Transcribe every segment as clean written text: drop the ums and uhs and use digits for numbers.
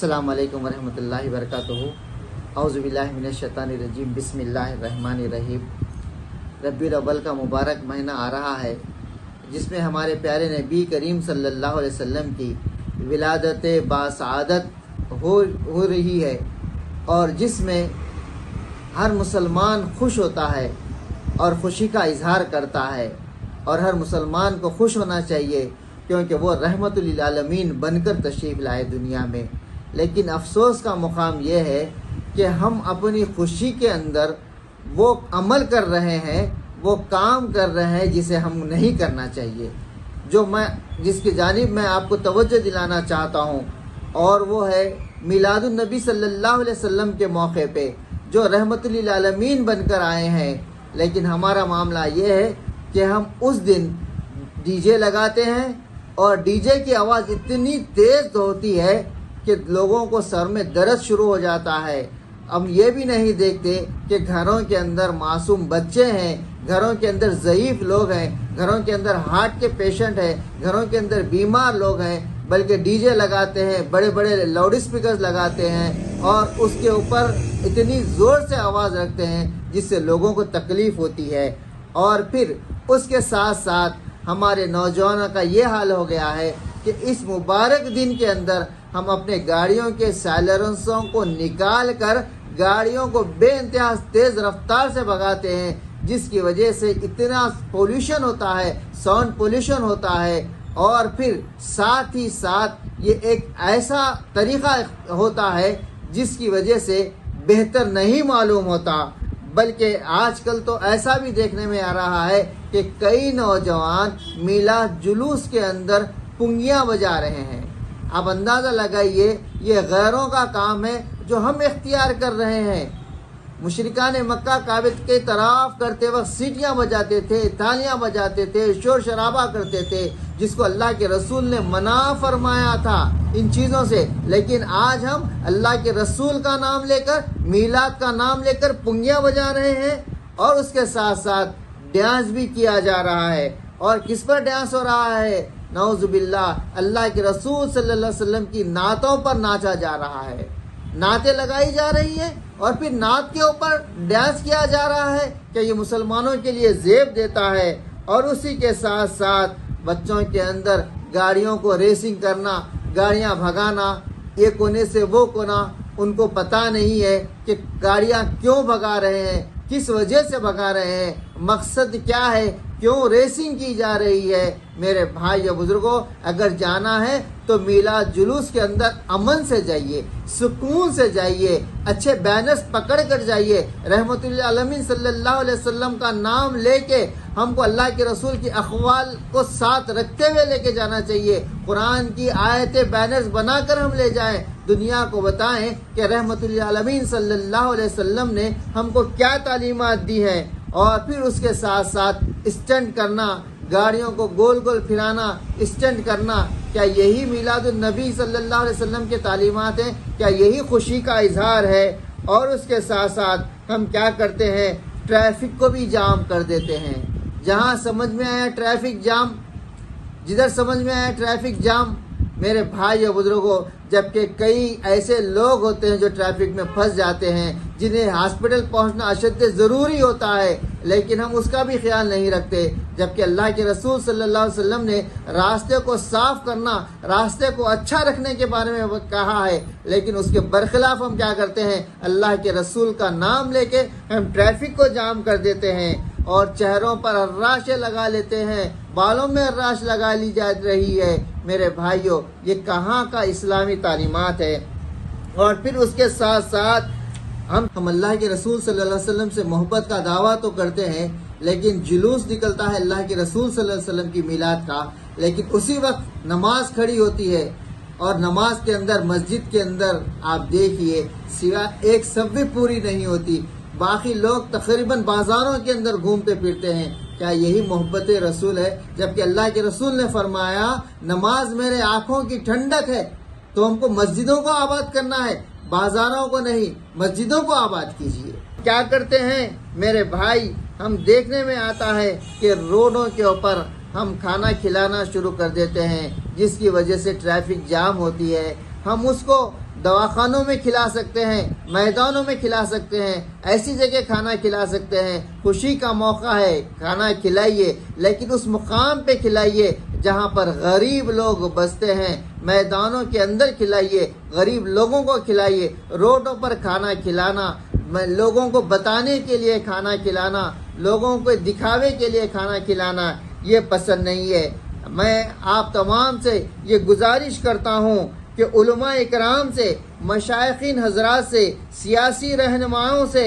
अस्सलाम वालेकुम वरहमतुल्लाहि वबरकातुहू। औज़ु बिल्लाहि मिनश शैतानिर रजीम। बिस्मिल्लाहिर रहमानिर रहीम। रब्बीउल अव्वल का मुबारक महीना आ रहा है, जिसमें हमारे प्यारे नबी करीम सल्लल्लाहु अलैहि वसल्लम की विलादत बासआदत हो रही है, और जिसमें हर मुसलमान खुश होता है और खुशी का इजहार करता है। और हर मुसलमान को खुश होना चाहिए, क्योंकि वो रहमतुल लिल आलमीन बनकर तशरीफ़ लाए दुनिया में। लेकिन अफसोस का मुकाम ये है कि हम अपनी खुशी के अंदर वो अमल कर रहे हैं, वो काम कर रहे हैं जिसे हम नहीं करना चाहिए। जिसकी जानिब मैं आपको तवज्जो दिलाना चाहता हूँ, और वो है मिलादुन नबी सल्लल्लाहु अलैहि वसल्लम के मौके पे जो रहमतुल लिल आलमीन बनकर आए हैं। लेकिन हमारा मामला ये है कि हम उस दिन डीजे लगाते हैं, और डीजे की आवाज़ इतनी तेज़ होती है कि लोगों को सर में दर्द शुरू हो जाता है। हम ये भी नहीं देखते कि घरों के अंदर मासूम बच्चे हैं, घरों के अंदर ज़ईफ़ लोग हैं, घरों के अंदर हार्ट के पेशेंट हैं, घरों के अंदर बीमार लोग हैं, बल्कि डीजे लगाते हैं, बड़े बड़े लाउड स्पीकर्स लगाते हैं, और उसके ऊपर इतनी ज़ोर से आवाज़ रखते हैं जिससे लोगों को तकलीफ़ होती है। और फिर उसके साथ साथ हमारे नौजवानों का ये हाल हो गया है कि इस मुबारक दिन के अंदर हम अपने गाड़ियों के साइलेंसरों को निकाल कर गाड़ियों को बेइंतहा तेज़ रफ्तार से भगाते हैं, जिसकी वजह से इतना पोल्यूशन होता है, साउंड पोल्यूशन होता है। और फिर साथ ही साथ ये एक ऐसा तरीक़ा होता है जिसकी वजह से बेहतर नहीं मालूम होता। बल्कि आजकल तो ऐसा भी देखने में आ रहा है कि कई नौजवान मिलाद जुलूस के अंदर पुंगियाँ बजा रहे हैं। आप अंदाज़ा लगाइए, ये गैरों का काम है जो हम इख्तियार कर रहे हैं। मुशरिकान मक्का काबे के तराफ करते वक्त सीटियाँ बजाते थे, तालियाँ बजाते थे, शोर शराबा करते थे, जिसको अल्लाह के रसूल ने मना फरमाया था इन चीज़ों से। लेकिन आज हम अल्लाह के रसूल का नाम लेकर, मीलाद का नाम लेकर पुंगियाँ बजा रहे हैं, और उसके साथ साथ डांस भी किया जा रहा है। और किस पर डांस हो रहा है? नौजुबिल्लाह, अल्लाह के रसूल सल्लल्लाहु अलैहि वसल्लम की नातों पर नाचा जा रहा है, नातें लगाई जा रही हैं, और फिर नात के ऊपर डांस किया जा रहा है कि ये मुसलमानों के लिए ज़ेब देता है। और उसी के साथ साथ बच्चों के अंदर गाड़ियों को रेसिंग करना, गाड़ियां भगाना, ये कोने से वो कोना, उनको पता नहीं है कि गाड़ियां क्यों भगा रहे हैं, किस वजह से भगा रहे हैं, मकसद क्या है, क्यों रेसिंग की जा रही है। मेरे भाई और बुजुर्गों, अगर जाना है तो मिलाद जुलूस के अंदर अमन से जाइए, सुकून से जाइए, अच्छे बैनर्स पकड़ कर जाइए। रहमतुल लिल आलमीन सल्लल्लाहु अलैहि वसल्लम का नाम लेके हमको अल्लाह के रसूल की अक़वाल को साथ रखते हुए लेके जाना चाहिए। कुरान की आयतें बैनर्स बनाकर हम ले जाएं, दुनिया को बताएं कि रहमतुल लिल आलमीन सल्लल्लाहु अलैहि वसल्लम ने हमको क्या तालीमात दी है। और फिर उसके साथ साथ स्टंट करना, गाड़ियों को गोल गोल फिराना, स्टंट करना, क्या यही मिलादुन नबी सल्लल्लाहु अलैहि वसल्लम के तालीमात हैं? क्या यही खुशी का इजहार है? और उसके साथ साथ हम क्या करते हैं, ट्रैफिक को भी जाम कर देते हैं। जहां समझ में आया ट्रैफिक जाम, जिधर समझ में आया ट्रैफिक जाम। मेरे भाई और बुजुर्गों, जबकि कई ऐसे लोग होते हैं जो ट्रैफिक में फंस जाते हैं, जिन्हें हॉस्पिटल पहुंचना अशद ज़रूरी होता है, लेकिन हम उसका भी ख्याल नहीं रखते। जबकि अल्लाह के रसूल सल्लल्लाहु अलैहि वसल्लम ने रास्ते को साफ करना, रास्ते को अच्छा रखने के बारे में कहा है, लेकिन उसके बरखिलाफ हम क्या करते हैं, अल्लाह के रसूल का नाम लेके हम ट्रैफिक को जाम कर देते हैं, और चेहरों पर अर्राशें लगा लेते हैं, बालों में अर्राश लगा ली जा रही है। मेरे भाइयों, ये कहाँ का इस्लामी तालीमात है। और फिर उसके साथ साथ हम अल्लाह के रसूल सल्लल्लाहु अलैहि वसल्लम से मोहब्बत का दावा तो करते हैं, लेकिन जुलूस निकलता है अल्लाह के रसूल सल्लल्लाहु अलैहि वसल्लम की मिलाद का, लेकिन उसी वक्त नमाज खड़ी होती है, और नमाज के अंदर, मस्जिद के अंदर आप देखिए, सिवाय एक सफ़्फ़ी पूरी नहीं होती, बाकी लोग तकरीबन बाज़ारों के अंदर घूमते फिरते हैं। क्या यही मोहब्बत रसूल है? जबकि अल्लाह के रसूल ने फरमाया, नमाज मेरे आँखों की ठंडक है। तो हमको मस्जिदों को आबाद करना है, बाज़ारों को नहीं, मस्जिदों को आबाद कीजिए। क्या करते हैं मेरे भाई, हम देखने में आता है कि रोडों के ऊपर हम खाना खिलाना शुरू कर देते हैं, जिसकी वजह से ट्रैफिक जाम होती है। हम उसको دواخانوں میں کھلا سکتے ہیں، میدانوں میں کھلا سکتے ہیں، ایسی جگہ کھانا کھلا سکتے ہیں۔ خوشی کا موقع ہے، کھانا کھلائیے، لیکن اس مقام پہ کھلائیے جہاں پر غریب لوگ بستے ہیں۔ میدانوں کے اندر کھلائیے، غریب لوگوں کو کھلائیے۔ روڈوں پر کھانا کھلانا، لوگوں کو بتانے کے لیے کھانا کھلانا، لوگوں کو دکھاوے کے لیے کھانا کھلانا، یہ پسند نہیں ہے۔ میں آپ تمام سے یہ گزارش کرتا ہوں کہ علماء اکرام سے، مشائخین حضرات سے، سیاسی رہنماؤں سے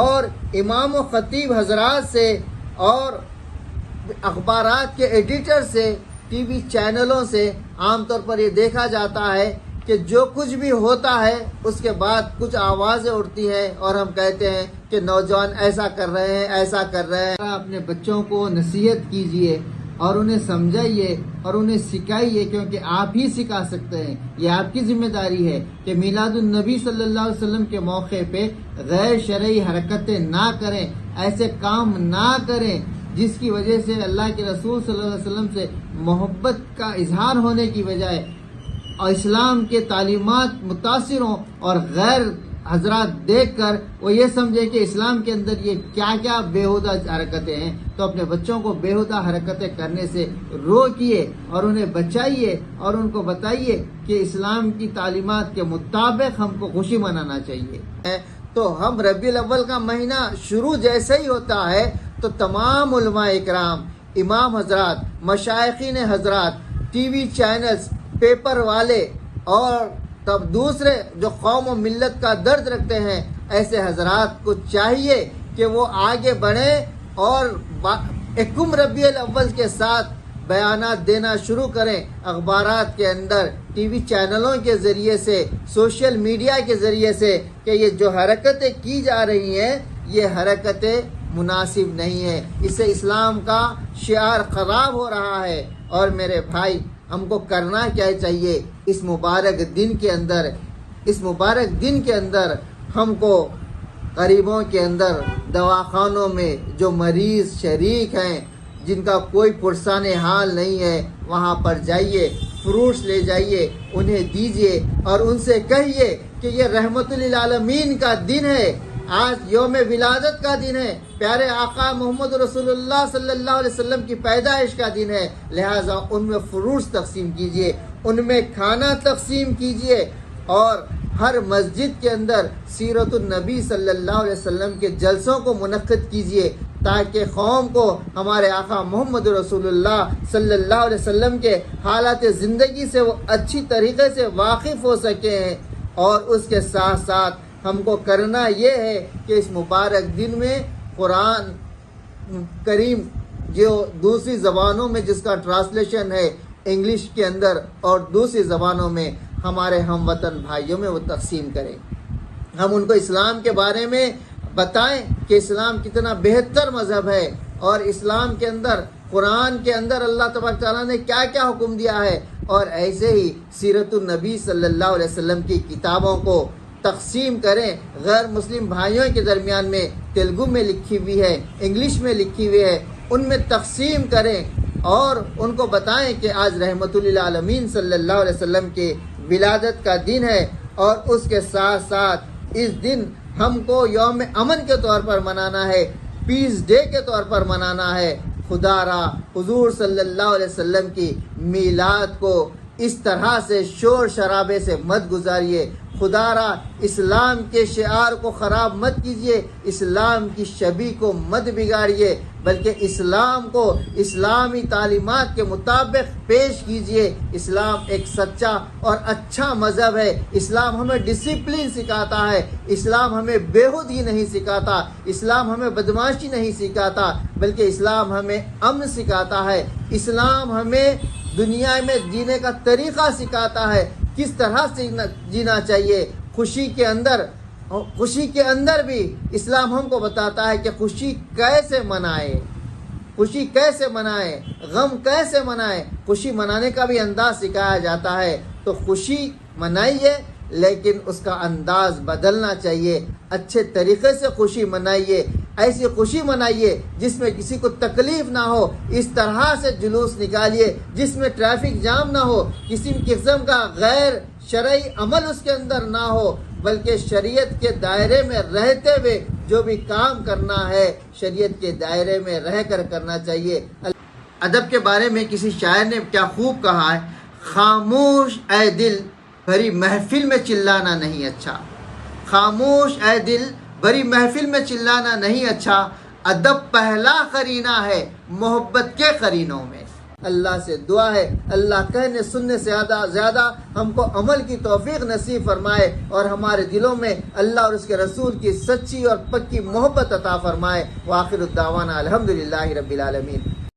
اور امام و خطیب حضرات سے اور اخبارات کے ایڈیٹر سے، ٹی وی چینلوں سے عام طور پر یہ دیکھا جاتا ہے کہ جو کچھ بھی ہوتا ہے اس کے بعد کچھ آوازیں اٹھتی ہیں اور ہم کہتے ہیں کہ نوجوان ایسا کر رہے ہیں، ایسا کر رہے ہیں۔ اپنے بچوں کو نصیحت کیجئے اور انہیں سمجھائیے اور انہیں سکھائیے، کیونکہ آپ ہی سکھا سکتے ہیں۔ یہ آپ کی ذمہ داری ہے کہ میلاد النبی صلی اللہ علیہ وسلم کے موقع پہ غیر شرعی حرکتیں نہ کریں، ایسے کام نہ کریں جس کی وجہ سے اللہ کے رسول صلی اللہ علیہ وسلم سے محبت کا اظہار ہونے کی بجائے اور اسلام کے تعلیمات متاثر ہوں اور غیر حضرات دیکھ کر وہ یہ سمجھے کہ اسلام کے اندر یہ کیا کیا بیہودہ حرکتیں ہیں۔ تو اپنے بچوں کو بیہودہ حرکتیں کرنے سے روکیے اور انہیں بچائیے اور ان کو بتائیے کہ اسلام کی تعلیمات کے مطابق ہم کو خوشی منانا چاہیے۔ تو ہم ربیع الاول کا مہینہ شروع جیسے ہی ہوتا ہے تو تمام علماء اکرام، امام حضرات، مشائخین حضرات، ٹی وی چینلز، پیپر والے اور تب دوسرے جو قوم و ملت کا درد رکھتے ہیں، ایسے حضرات کو چاہیے کہ وہ آگے بڑھیں اور یکم ربیع الاول کے ساتھ بیانات دینا شروع کریں، اخبارات کے اندر، ٹی وی چینلوں کے ذریعے سے، سوشل میڈیا کے ذریعے سے، کہ یہ جو حرکتیں کی جا رہی ہیں یہ حرکتیں مناسب نہیں ہیں، اس سے اسلام کا شعار خراب ہو رہا ہے۔ اور میرے بھائی، ہم کو کرنا کیا چاہیے اس مبارک دن کے اندر ہم کو غریبوں کے اندر، دواخانوں میں جو مریض شریک ہیں، جن کا کوئی پرسان حال نہیں ہے، وہاں پر جائیے، فروٹس لے جائیے، انہیں دیجیے اور ان سے کہیے کہ یہ رحمت للعالمین کا دن ہے، آج یوم ولادت کا دن ہے، پیارے آقا محمد رسول اللہ صلی اللہ علیہ وسلم کی پیدائش کا دن ہے، لہٰذا ان میں فروٹس تقسیم کیجیے، ان میں کھانا تقسیم کیجیے اور ہر مسجد کے اندر سیرت النبی صلی اللہ علیہ وسلم کے جلسوں کو منعقد کیجیے تاکہ قوم کو ہمارے آقا محمد رسول اللہ صلی اللہ علیہ وسلم کے حالات زندگی سے وہ اچھی طریقے سے واقف ہو سکیں۔ اور اس کے ساتھ ساتھ ہم کو کرنا یہ ہے کہ اس مبارک دن میں قرآن کریم جو دوسری زبانوں میں جس کا ٹرانسلیشن ہے انگلش کے اندر اور دوسری زبانوں میں، ہمارے ہم وطن بھائیوں میں وہ تقسیم کریں۔ ہم ان کو اسلام کے بارے میں بتائیں کہ اسلام کتنا بہتر مذہب ہے اور اسلام کے اندر، قرآن کے اندر اللہ تبارک تعالیٰ نے کیا کیا حکم دیا ہے، اور ایسے ہی سیرت النبی صلی اللہ علیہ وسلم کی کتابوں کو تقسیم کریں۔ غیر مسلم بھائیوں کے درمیان میں تیلگو میں لکھی ہوئی ہے، انگلش میں لکھی ہوئی ہے، ان میں تقسیم کریں اور ان کو بتائیں کہ آج رحمت للعالمین صلی اللہ علیہ وسلم کے ولادت کا دن ہے، اور اس کے ساتھ ساتھ اس دن ہم کو یوم امن کے طور پر منانا ہے، پیس ڈے کے طور پر منانا ہے۔ خدا را حضور صلی اللہ علیہ وسلم کی میلاد کو اس طرح سے شور شرابے سے مت گزاریے، خدا را اسلام کے شعار کو خراب مت کیجیے، اسلام کی شبیہ کو مت بگاڑیے، بلکہ اسلام کو اسلامی تعلیمات کے مطابق پیش کیجیے۔ اسلام ایک سچا اور اچھا مذہب ہے، اسلام ہمیں ڈسپلن سکھاتا ہے، اسلام ہمیں بےہودگی نہیں سکھاتا، اسلام ہمیں بدمعاشی نہیں سکھاتا، بلکہ اسلام ہمیں امن سکھاتا ہے، اسلام ہمیں دنیا میں جینے کا طریقہ سکھاتا ہے، کس طرح سے جینا چاہیے۔ خوشی کے اندر بھی اسلام ہم کو بتاتا ہے کہ خوشی کیسے منائے، غم کیسے منائے، خوشی منانے کا بھی انداز سکھایا جاتا ہے۔ تو خوشی منائیے، لیکن اس کا انداز بدلنا چاہیے، اچھے طریقے سے خوشی منائیے، ایسی خوشی منائیے جس میں کسی کو تکلیف نہ ہو، اس طرح سے جلوس نکالیے جس میں ٹریفک جام نہ ہو، کسی قسم کا غیر شرعی عمل اس کے اندر نہ ہو، بلکہ شریعت کے دائرے میں رہتے ہوئے جو بھی کام کرنا ہے شریعت کے دائرے میں رہ کر کرنا چاہیے۔ ادب کے بارے میں کسی شاعر نے کیا خوب کہا ہے، خاموش اے دل بھری محفل میں چلانا نہیں اچھا، خاموش اے دل بھری محفل میں چلانا نہیں اچھا، ادب پہلا قرینہ ہے محبت کے قرینوں میں۔ اللہ سے دعا ہے اللہ کہنے سننے سے زیادہ ہم کو عمل کی توفیق نصیب فرمائے، اور ہمارے دلوں میں اللہ اور اس کے رسول کی سچی اور پکی محبت عطا فرمائے۔ وآخر الدعوانا الحمدللہ رب العالمین۔